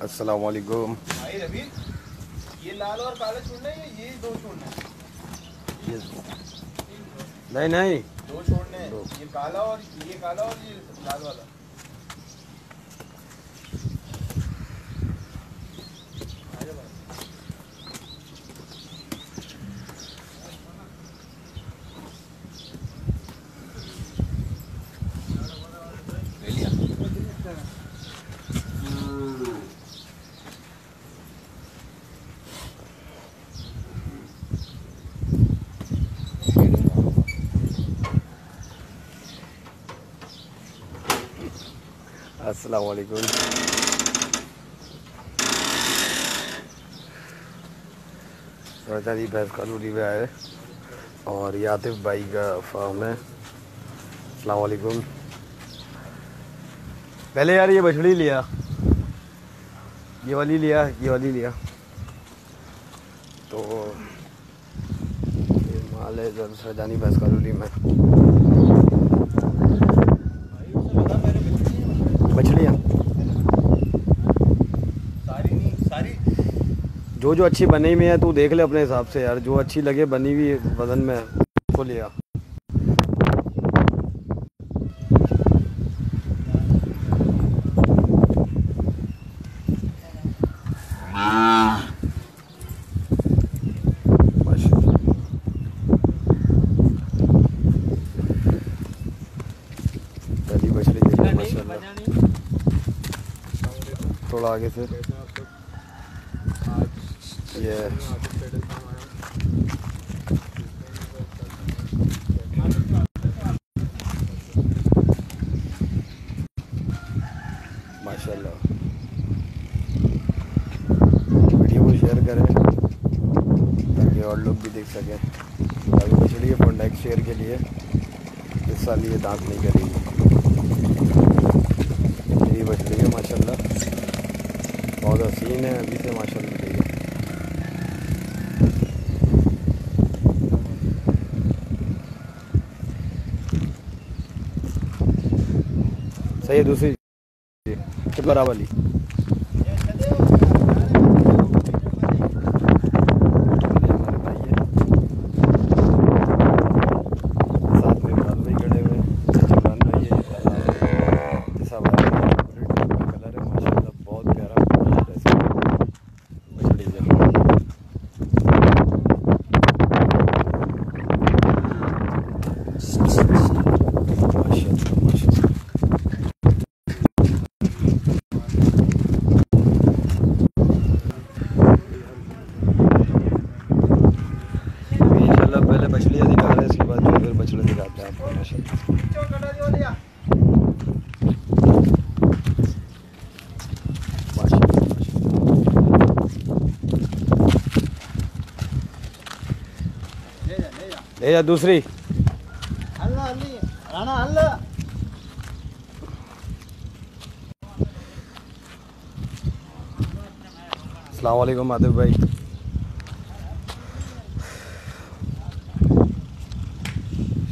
अस्सलाम वालेकुम। भाई रवि, ये लाल और काला छोड़ना है या ये दो छोड़ना है? नहीं नहीं, दो छोड़ने हैं। ये काला और ये लाल वाला। अस्सलाम वालेकुम। सुरजानी भैंस कानूनी में आए और ये आतिफ भाई का फार्म है। अस्सलाम वालेकुम। पहले यार ये बछड़ी लिया, ये वाली लिया तो ये माल है इधर सुरजानी भैंस कानूनी में। मछलियाँ सारी जो अच्छी बनी हुई है तू देख ले अपने हिसाब से यार, जो अच्छी लगे बनी हुई वजन में उसको लिया। पहली मछली देखिए माशाल्लाह, थोड़ा आगे से ये माशाल्लाह। वीडियो को शेयर करें ताकि और लोग भी देख सकें। अभी मछली है फॉर नेक्स्ट शेयर के लिए, इस साल ये दांत नहीं करेगी। ये मछली है माशाल्लाह, बहुत हसीन है अभी से माशाल्लाह। सही है। दूसरी कितना वाली ले जा दूसरी। अस्सलाम वालेकुम आतिफ भाई।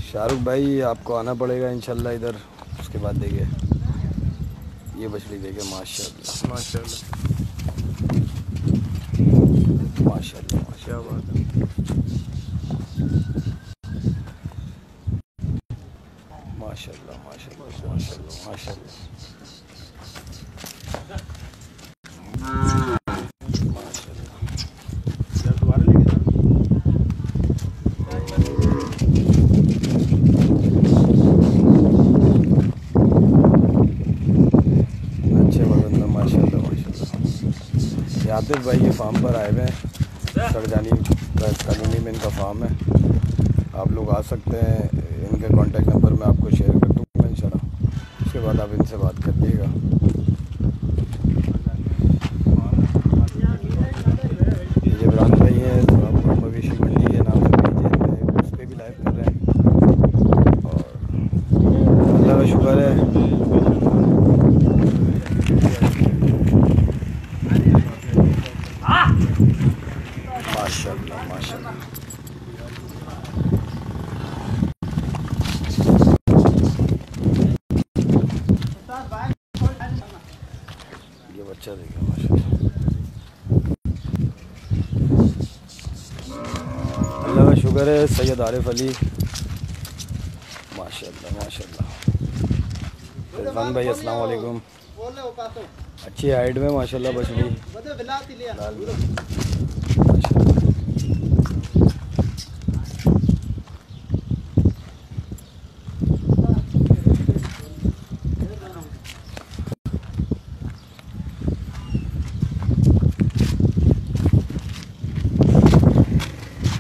शाहरुख भाई आपको आना पड़ेगा इंशाल्लाह इधर, उसके बाद देंगे। ये मछली देखे माशाल्लाह माशाल्लाह माशाल्लाह माशाल्लाह। माशाल्लाह माशाल्लाह माशाल्लाह माशाल्लाह। आतिफ भाई ये फार्म पर आए हुए हैं, सरजानी कॉलोनी में इनका फार्म है। आप लोग आ सकते हैं, इनके कॉन्टेक्ट नंबर मैं आपको शेयर कर दूँगा इंशाल्लाह, उसके बाद आप इनसे बात कर लीजिएगा। ये ब्रांच भाई हैं तो आपको मवेशी मंडी के नाम से भेजिए, उस पर भी लाइव कर रहे हैं और अल्लाह का शुक्र है। माशाल्लाह माशाल्लाह। बच्चा देखिए माशाल्लाह, अल्लाह का शुक्र है। सैयद आरिफ अली माशाल्लाह माशाल्लाह। रिजवान भाई अस्सलाम वालेकुम। अच्छी हाइट में माशाल्लाह बछड़ी।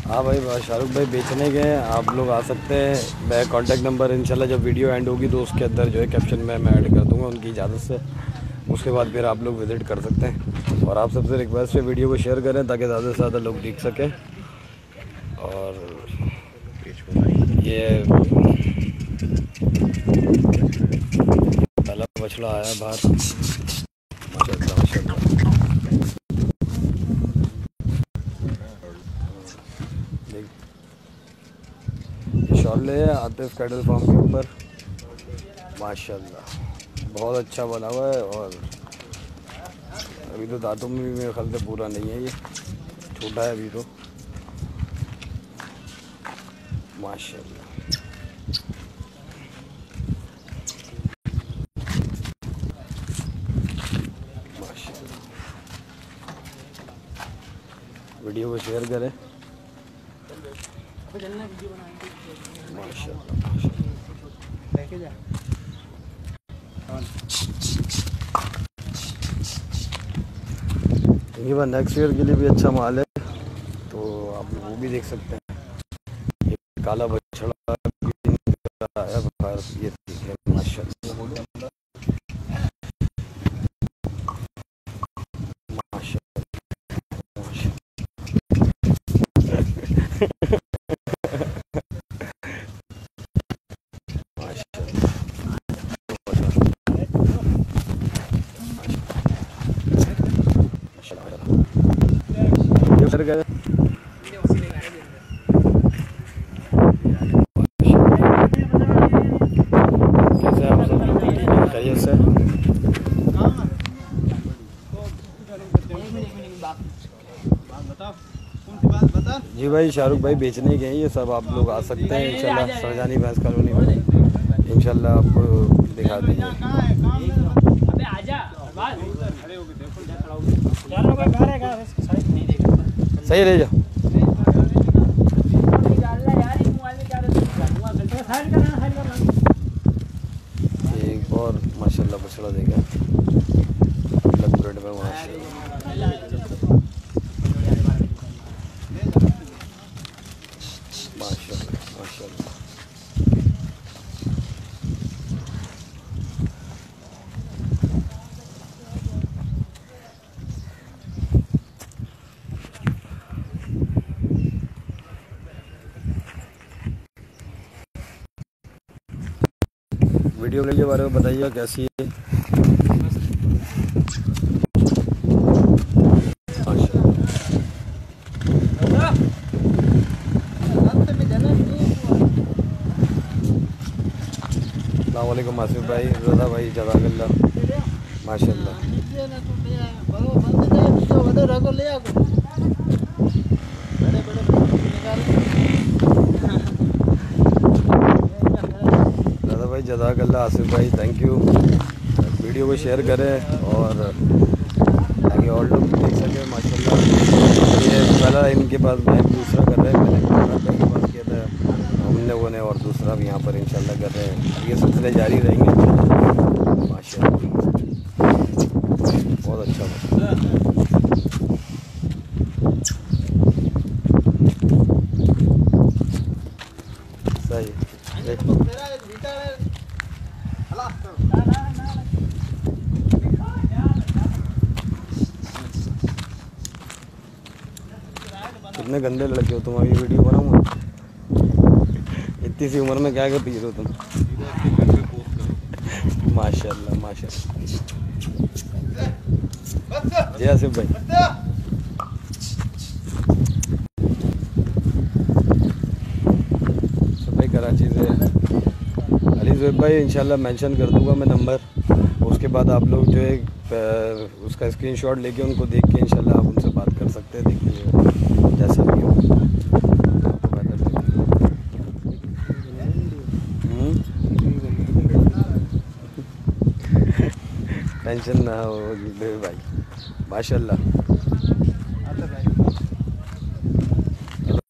हाँ भाई, शाहरुख भाई बेचने के हैं, आप लोग आ सकते हैं। मैं कांटेक्ट नंबर इंशाल्लाह जब वीडियो एंड होगी तो उसके अंदर जो है कैप्शन में मैं ऐड कर दूंगा उनकी इजाज़त से। उसके बाद फिर आप लोग विज़िट कर सकते हैं। और आप सबसे रिक्वेस्ट है वीडियो को शेयर करें ताकि ज़्यादा से ज़्यादा लोग देख सकें। और ये पहला बछड़ा आया बाहर माशाल्लाह माशाल्लाह। शॉले है आतिफ कैटल फार्म के ऊपर माशाल्लाह, बहुत अच्छा बना हुआ है। और अभी तो दांतों में भी मेरे ख्याल से पूरा नहीं है, ये छोटा है अभी तो माशाल्लाह माशाल्लाह। वीडियो को शेयर करें माशाल्लाह माशाल्लाह। ये बार नेक्स्ट ईयर के लिए भी अच्छा माल है, तो आप लोग वो भी देख सकते हैं। ये काला बछड़ा आया बाहर, ये ठीक है माशाल्लाह कैसे आप सब लोग खैरियत से? जी भाई, शाहरुख भाई बेचने गए, ये सब आप लोग आ सकते हैं इंशाल्लाह। सरजानी भैंस कॉलोनी में इंशाल्लाह आपको दिखा देंगे। सही रह जा। एक और माशाल्लाह बछड़ा देगा में माशाल्लाह माशाल्लाह माशाल्लाह। वीडियो के बारे में बताइएगा कैसी है। अस्सलामुअलैकुम आसिफ भाई, रज़ा भाई, जज़ाकल्लाह माशाल्लाह। रज़ा भाई जज़ाकल्लाह, आसिफ भाई थैंक यू। वीडियो को शेयर करें और ताकि और लोग देख सकें माशाल्लाह। ये पहला इनके पास मैं दूसरा कर रहे हैं, मैंने भाई के पास किया था हम लोगों ने, और दूसरा भी यहाँ पर इंशाल्लाह कर रहे हैं। ये सिलसिले जारी रहेंगे माशाल्लाह। बहुत अच्छा सही। कितने गंदे लड़के हो तुम, अभी वीडियो बनाऊंगा। इतनी सी उम्र में क्या क्या पी रहे हो तुम। माशाल्लाह माशाल्लाह। जी आसिफ भाई, भाई कराची से अली ज़ुबैर भाई इंशाल्लाह मेंशन कर दूंगा मैं नंबर। उसके बाद आप लोग जो है उसका स्क्रीनशॉट लेके उनको देख के इंशाल्लाह आप उनसे बात कर सकते हैं। देखिए जैसा भी हो आपको बेहतर लगे। टेंशन ना हो भाई, माशाल्लाह।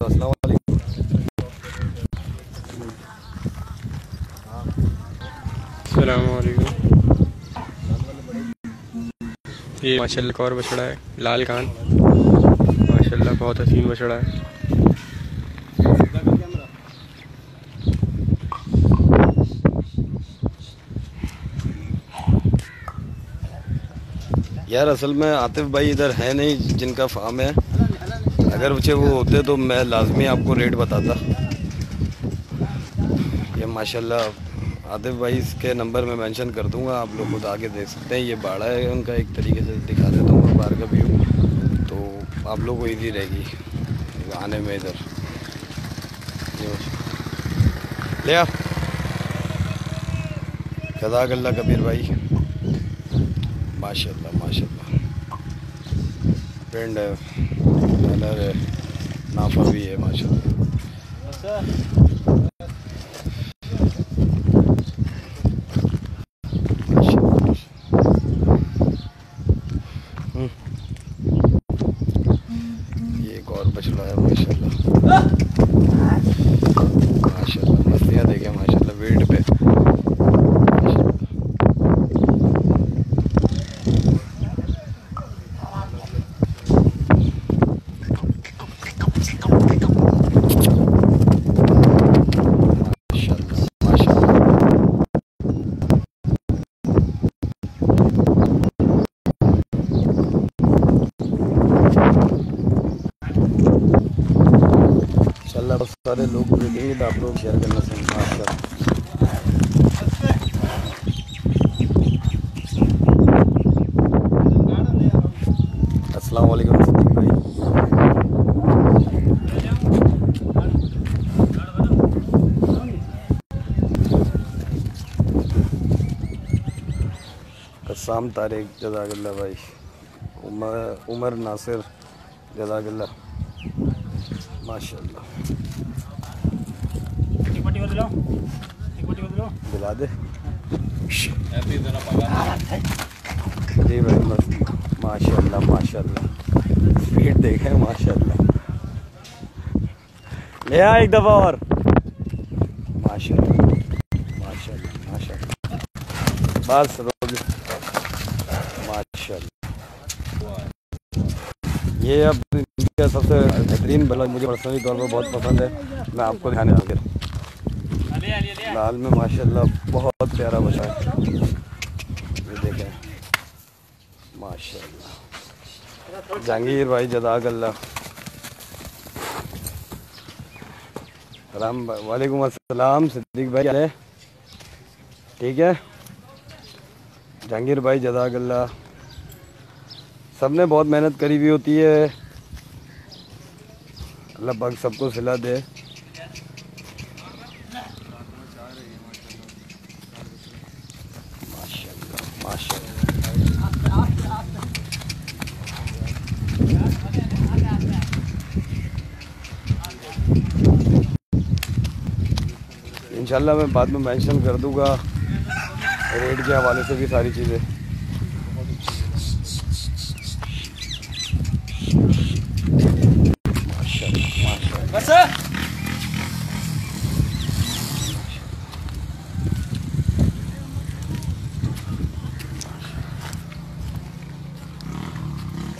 अस्सलाम वालेकुम। अस्सलाम वालेकुम। ये माशाल्लाह एक और बछड़ा है, लाल कान, माशाल्लाह बहुत हसीन बछड़ा है। यार असल में आतिफ भाई इधर है नहीं जिनका फार्म है, अगर मुझे वो होते तो मैं लाजमी आपको रेट बताता। ये माशाल्लाह आतिफ भाई इसके नंबर में मेंशन कर दूंगा, आप लोग खुद आके देख सकते हैं। ये बाड़ा है उनका, एक तरीके से दिखा देता हूँ बाहर का व्यू, तो आप लोग को ईजी रहेगी आने में इधर। ले आ जज़ाकल्लाह कबीर भाई, माशाल्लाह माशाल्लाह। पिंड है, कलर है, नाफा भी है माशाल्लाह। ये एक और बछड़ा है माशाल्लाह, माशाल्लाह मस्तियाँ देखें माशाल्लाह वेट पे। बहुत सारे लोग देखेंगे तो आप लोग शेयर करना चाहिए। अस्सलाम वालेकुम सिद्दीक भाई। कसाम तारिक जज़ाकल्लाह भाई, उमर नासिर जज़ाकल्लाह माशाल्लाह। दिला दे जी भाई, मस्त माशाल्लाह माशाल्लाह, स्पीड देखें माशाल्लाह। ले आ एक दफ़ा और, माशाल्लाह माशाल्लाह माशाल्लाह, बस रोज माशाल्लाह। ये अब इनका सबसे बेहतरीन बल्ला मुझे पर्सनली तौर पर बहुत पसंद है, मैं आपको दिखाने आ गया। लाल में माशाल्लाह बहुत प्यारा बचा है, ये देखें माशाल्लाह। जहांगीर भाई जज़ाकल्लाह, राम वालेकुम अस्सलाम। सिद्दीक भाई क्या है, ठीक है। जहांगीर भाई जज़ाकल्लाह, सब ने बहुत मेहनत करी हुई होती है, अल्लाह पाक सबको सिला दे। माशाल्लाह माशाल्लाह। इंशाल्लाह मैं बाद में मेंशन कर दूंगा रेट के हवाले से भी सारी चीज़ें।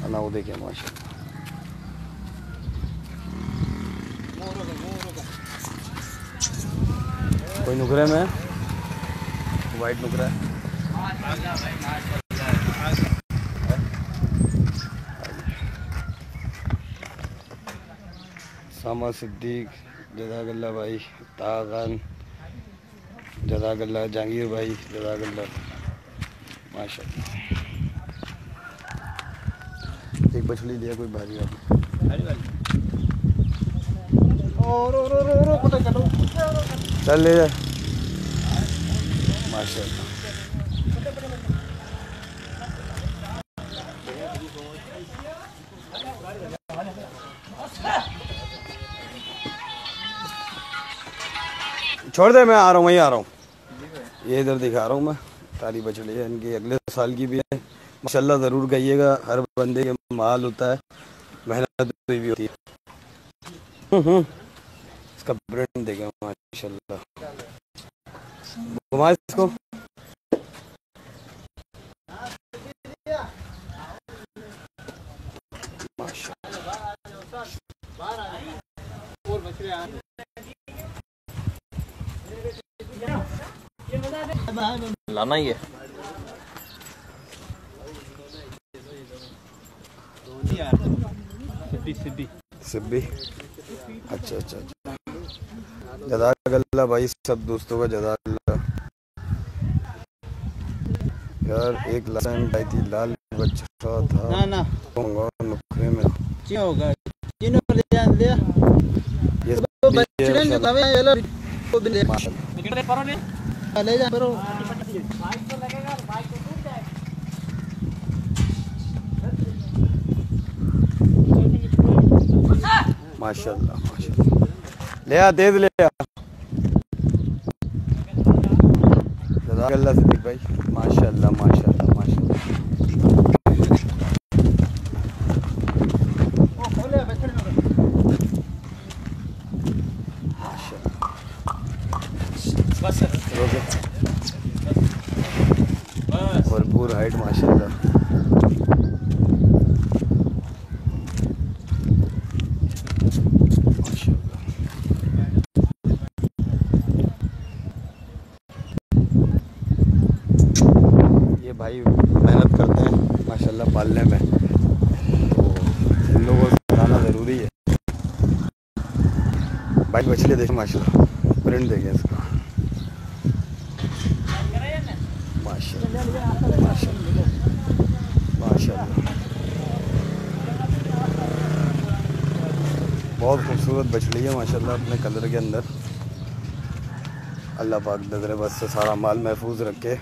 ना वो देखिए माशाल्लाह, कोई नुकरे में वाइट नुकरा है। सामा सिद्दीक जज़ाकल्लाह भाई, तागन जज़ाकल्लाह, जहांगीर भाई जज़ाकल्लाह माशाल्लाह। एक बछड़ी लिया कोई भारी वाली, चल ले जाए माशाल्लाह। छोड़ दे, मैं आ रहा हूँ, वहीं आ रहा हूँ। ये इधर दिखा रहा हूँ मैं, तारी बछड़ी है इनकी, अगले साल की भी है माशाल्लाह। ज़रूर कहिएगा, हर बंदे के माल होता है, मेहनत भी होती है। इसका ब्रेड देखें माशाल्लाह, घुमा इसको। लाना ही है। सिब्बी, अच्छा अच्छा अच्छा, जज़ाकल्लाह भाई, सब दोस्तों का जज़ाकल्लाह। यार एक लाइन आई थी, लाल बच्चा था ना नुकरे में होगा, ये माशाल्लाह माशाल्लाह। ले आ, तेज ले आ। जज़ाकल्लाह सिद्दीक भाई, माशाल्लाह माशाल्लाह माशाल्लाह। भरपूर हाइट माशाल्लाह। भाई मेहनत करते हैं माशाल्लाह पालने में, तो इन लोगों को सिखाना ज़रूरी है। भाई मछली देखें माशाल्लाह, प्रिंट देखें इसका माशाल्लाह माशाल्लाह माशाल्लाह। बहुत खूबसूरत मछली है माशाल्लाह, अपने कलर के अंदर। अल्लाह पाक नज़र बस से सारा माल महफूज रखे।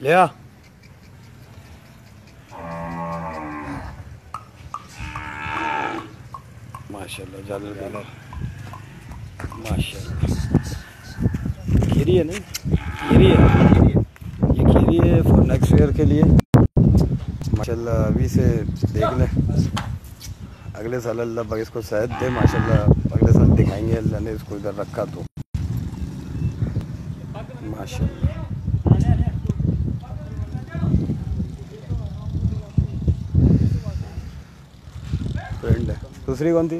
ले आ, माशाल्लाह जादू कलर माशाल्लाह। खीरी है नहीं, खीरी है, ये खीरी है फॉर नेक्स्ट ईयर के लिए माशाल्लाह। अभी से देख लें, अगले साल अल्लाह पाक इसको सेहत दे माशाल्लाह, अगले साल दिखाएंगे अल्लाह ने इसको इधर रखा तो माशाल्लाह। दूसरी कौन थी?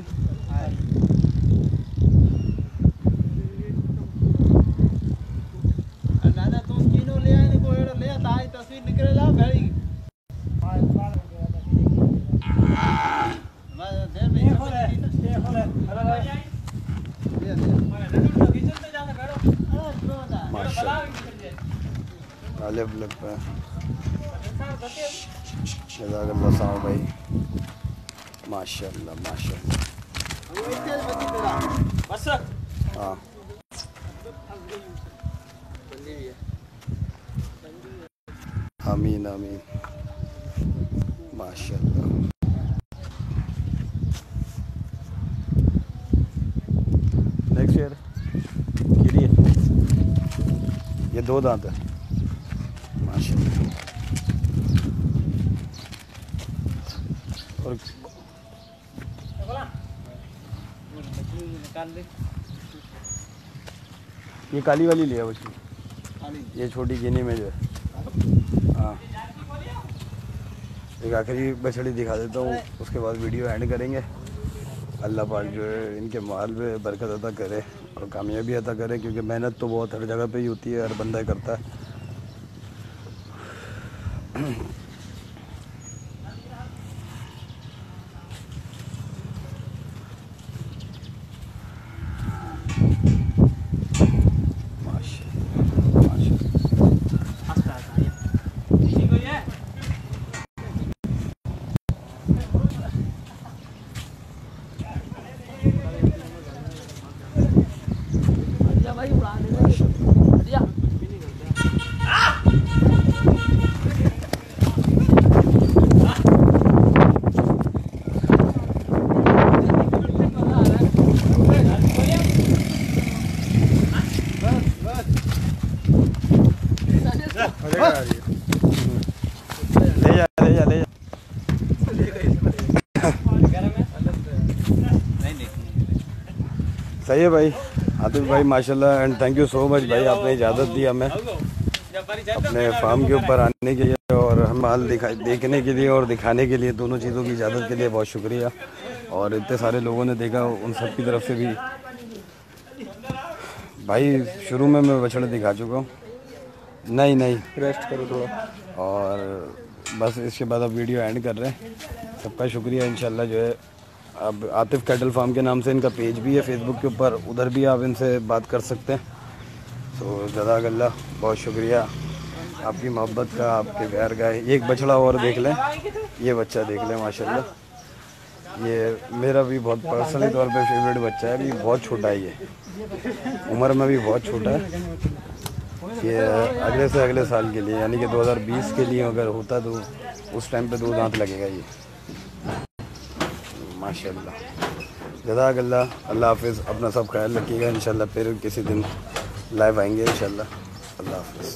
जज़ाकल्लाह भाई, माशाल्लाह माशाल्लाह। हाँ आमीन आमीन माशाल्लाह। नेक्स्ट ईयर खीरी है, ये 2 दांत है माशाल्लाह। और ये काली वाली लिया बच्ची, ये छोटी गिनी में जो है। हाँ एक आखिरी बछड़ी दिखा देता हूँ, उसके बाद वीडियो एंड करेंगे। अल्लाह पाक जो है इनके माल में बरकत अता करे और कामयाबी अता करे, क्योंकि मेहनत तो बहुत हर जगह पे ही होती है, हर बंदा करता है। सही है भाई आतिफ भाई माशाल्लाह and thank you so much भाई, आपने इजाज़त दी हमें अपने फार्म के ऊपर आने के लिए और हम माल देखने के लिए और दिखाने के लिए, दोनों चीज़ों की इजाज़त के लिए बहुत शुक्रिया। और इतने सारे लोगों ने देखा, उन सब की तरफ से भी भाई। शुरू में मैं बछड़े दिखा चुका हूँ, नहीं रेस्ट करो थोड़ा, और बस इसके बाद अब वीडियो एंड कर रहे हैं। सबका शुक्रिया। इंशाल्लाह जो है अब आतिफ कैटल फार्म के नाम से इनका पेज भी है फेसबुक के ऊपर, उधर भी आप इनसे बात कर सकते हैं। तो जज़ाकल्लाह, बहुत शुक्रिया आपकी मोहब्बत का, आपके प्यार का। एक बछड़ा और देख लें, ये बच्चा देख लें माशाल्लाह, ये मेरा भी बहुत पर्सनली तौर पे फेवरेट बच्चा है। अभी बहुत छोटा है, ये उम्र में भी बहुत छोटा है। ये अगले से अगले साल के लिए यानी कि 2020 के लिए अगर होता तो उस टाइम पे 2 दांत लगेगा ये माशाल्लाह। जज़ाकल्लाह, अल्लाह हाफिज़, अपना सब ख्याल रखिएगा। इंशाल्लाह फिर किसी दिन लाइव आएंगे इंशाल्लाह। अल्लाह हाफिज़।